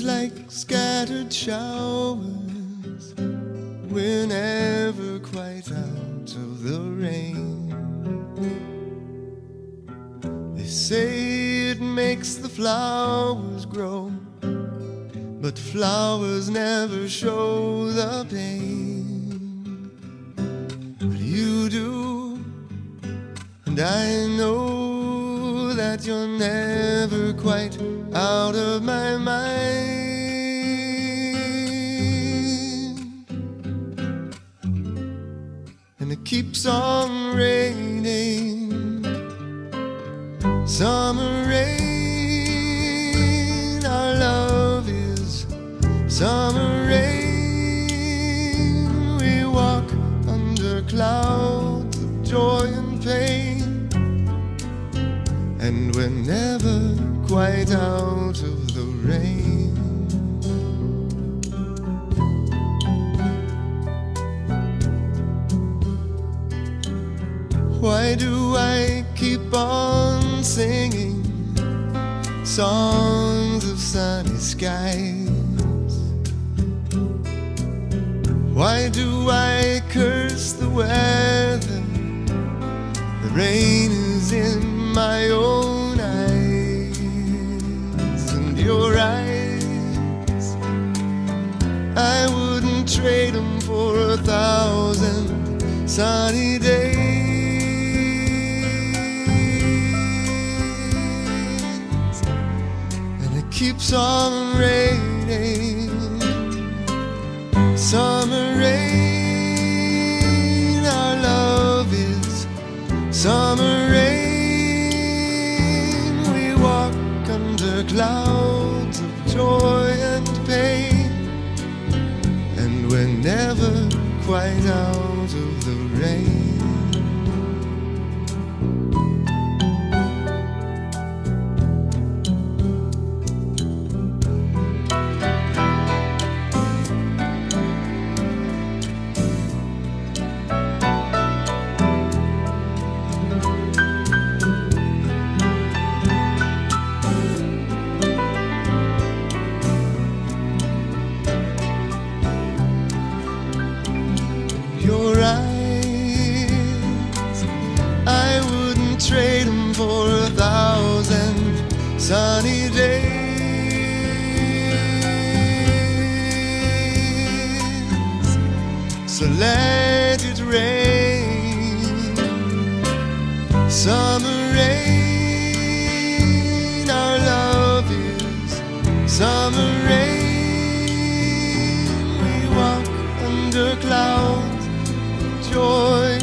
like scattered showers. We're never quite out of the rain. They say it makes the flowers grow, but flowers never show the pain. But you do, and I know that you're never quite out of my mind. And it keeps on raining, summer rain. Our love is summer rain. We walk under clouds of joy and pain, and we're never quite out of the rain. Why do I keep on singing songs of sunny skies? Why do I curse the weather? The rain is in my own eyes, and your eyes, I wouldn't trade them for 1,000 sunny days. Keeps on raining, summer rain. Our love is summer rain. We walk under clouds of joy and pain, and we're never quite out of the rain. Your eyes, I wouldn't trade them for 1,000 sunny days. So let it rain, summer rain. Our love is summer rain. We walk under clouds, joy